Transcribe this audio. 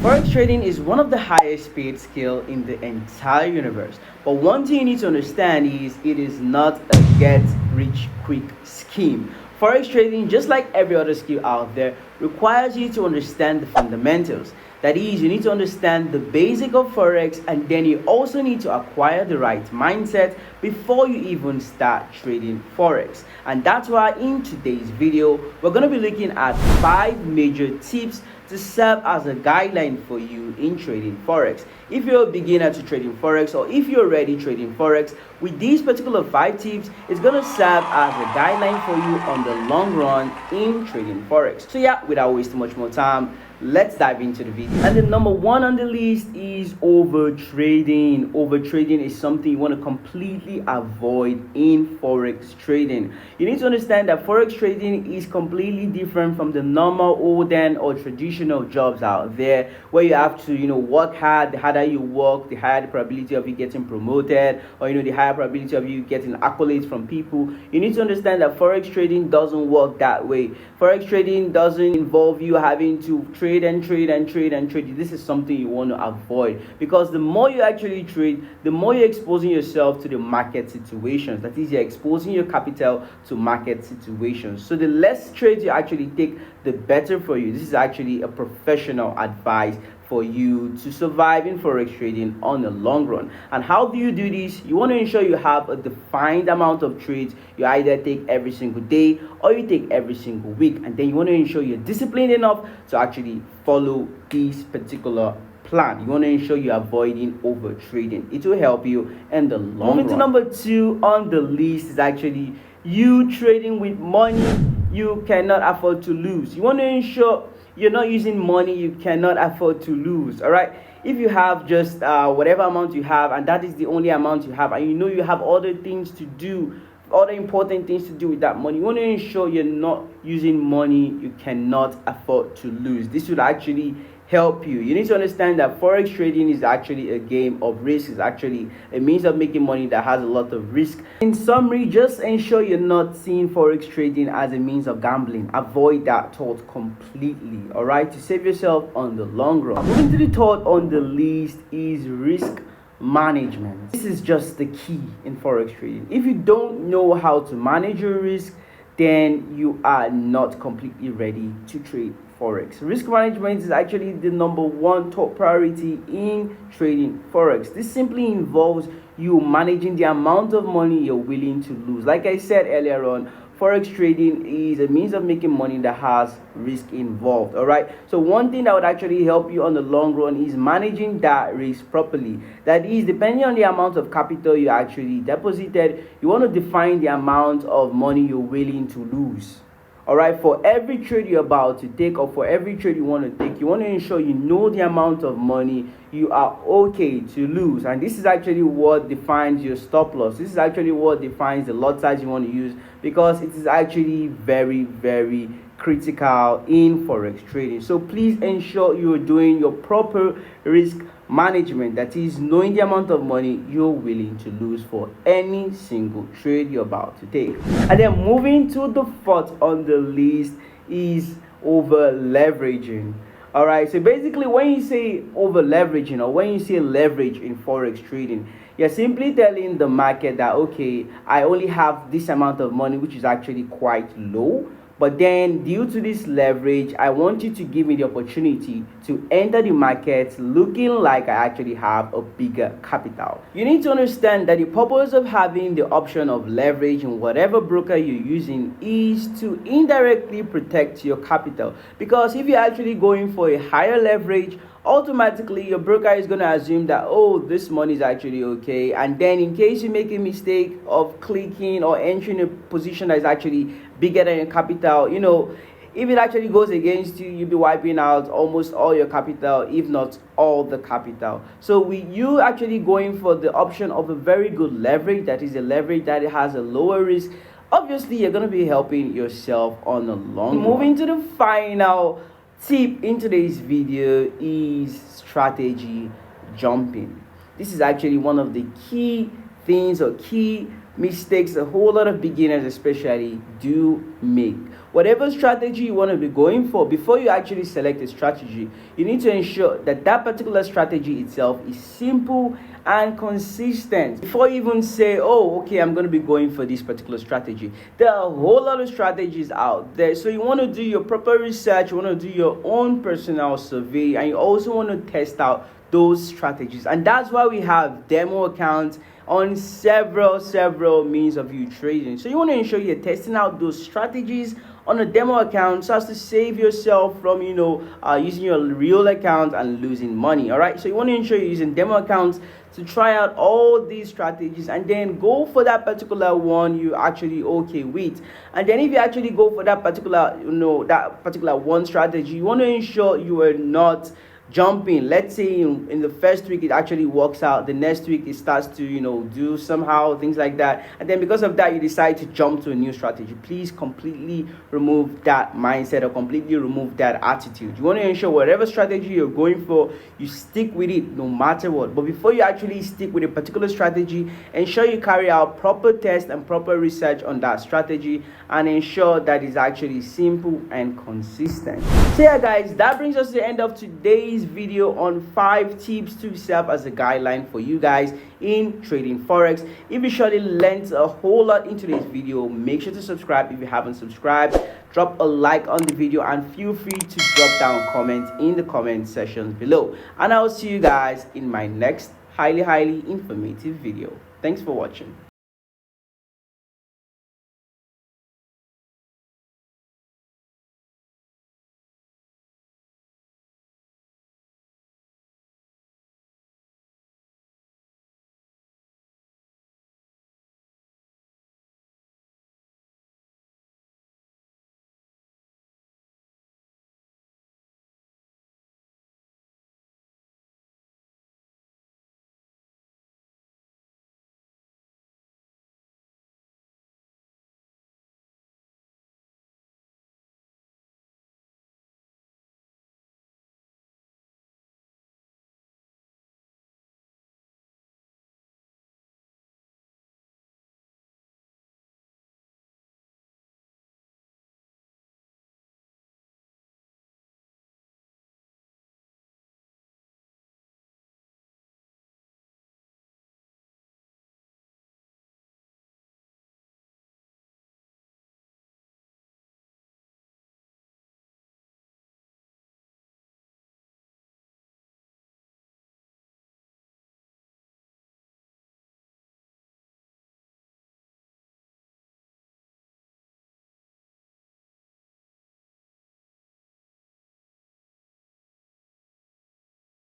Forex trading is one of the highest paid skill in the entire universe. But one thing you need to understand is it is not a get rich quick scheme. Forex trading, just like every other skill out there, requires you to understand the fundamentals. That is, you need to understand the basic of Forex, and then you also need to acquire the right mindset before you even start trading Forex. And that's why in today's video, we're going to be looking at 5 major tips to serve as a guideline for you in trading Forex. If you're a beginner to trading Forex, or if you're already trading Forex, with these particular 5 tips, it's going to serve as a guideline for you on the long run in trading Forex. So yeah, without wasting much more time, let's dive into the video. And the number 1 on the list is overtrading. Overtrading is something you want to completely avoid in Forex trading. You need to understand that Forex trading is completely different from the normal olden or traditional jobs out there, where you have to work hard. The harder you work, the higher the probability of you getting promoted, or the higher probability of you getting accolades from people. You need to understand that Forex trading doesn't work that way. Forex trading doesn't involve you having to trade and trade and trade and trade. This is something you want to avoid, because the more you actually trade, the more you're exposing yourself to the market situations. That is, you're exposing your capital to market situations. So the less trades you actually take, the better for you. This is actually a professional advice for you to survive in Forex trading on the long run. And how do you do this? You want to ensure you have a defined amount of trades you either take every single day or you take every single week, and then you want to ensure you're disciplined enough to actually follow this particular plan. You want to ensure you're avoiding over trading. It will help you in the long run. Moving to number 2 on the list is actually you trading with money you cannot afford to lose. You want to ensure you're not using money you cannot afford to lose. All right, if you have just whatever amount you have, and that is the only amount you have, and you have other things to do, other important things to do with that money, you want to ensure you're not using money you cannot afford to lose. This will actually help you. You need to understand that Forex trading is actually a game of risk. It's actually a means of making money that has a lot of risk. In summary, just ensure you're not seeing Forex trading as a means of gambling. Avoid that thought completely, all right, to save yourself on the long run. Moving to the third on the list is risk management. This is just the key in Forex trading. If you don't know how to manage your risk, then you are not completely ready to trade Forex. Risk management is actually the number 1 top priority in trading Forex. This simply involves you managing the amount of money you're willing to lose. Like I said earlier on, Forex trading is a means of making money that has risk involved. All right, so one thing that would actually help you on the long run is managing that risk properly. That is, depending on the amount of capital you actually deposited, you want to define the amount of money you're willing to lose. All right, for every trade you're about to take, or for every trade you want to take, you want to ensure you know the amount of money you are okay to lose. And this is actually what defines your stop loss. This is actually what defines the lot size you want to use, because it is actually very, very critical in Forex trading. So please ensure you're doing your proper risk management, that is, knowing the amount of money you're willing to lose for any single trade you're about to take. And then moving to the 4th on the list is over leveraging. All right, so basically when you say over leveraging, or when you say leverage in Forex trading, you're simply telling the market that, okay, I only have this amount of money, which is actually quite low, but then due to this leverage, I want you to give me the opportunity to enter the market looking like I actually have a bigger capital. You need to understand that the purpose of having the option of leverage in whatever broker you're using is to indirectly protect your capital. Because if you're actually going for a higher leverage, automatically your broker is going to assume that, oh, this money is actually okay, and then in case you make a mistake of clicking or entering a position that is actually bigger than your capital, if it actually goes against you, you'll be wiping out almost all your capital, if not all the capital. So with you actually going for the option of a very good leverage, that is a leverage that has a lower risk, obviously you're going to be helping yourself on the long run. Moving to the final tip in today's video is strategy jumping. This is actually one of the key things or key mistakes a whole lot of beginners especially do make. Whatever strategy you want to be going for, before you actually select a strategy, you need to ensure that that particular strategy itself is simple and consistent. Before you even say, oh, okay, I'm going to be going for this particular strategy, there are a whole lot of strategies out there. So you want to do your proper research, you want to do your own personal survey, and you also want to test out those strategies. And that's why we have demo accounts on several means of you trading. So you want to ensure you're testing out those strategies on a demo account so as to save yourself from using your real account and losing money. All right, so you want to ensure you're using demo accounts to try out all these strategies and then go for that particular one you actually okay with. And then if you actually go for that particular one strategy, you want to ensure you are not jumping. Let's say in the first week it actually works out, the next week it starts to do somehow, things like that, and then because of that you decide to jump to a new strategy. Please completely remove that mindset or completely remove that attitude. You want to ensure whatever strategy you're going for, you stick with it no matter what. But before you actually stick with a particular strategy, ensure you carry out proper tests and proper research on that strategy and ensure that it's actually simple and consistent. So yeah guys, that brings us to the end of today's video on 5 tips to serve as a guideline for you guys in trading forex. If you surely learned a whole lot in today's video, make sure to subscribe if you haven't subscribed, drop a like on the video, and feel free to drop down comments in the comment sections below, and I will see you guys in my next highly informative video. Thanks for watching.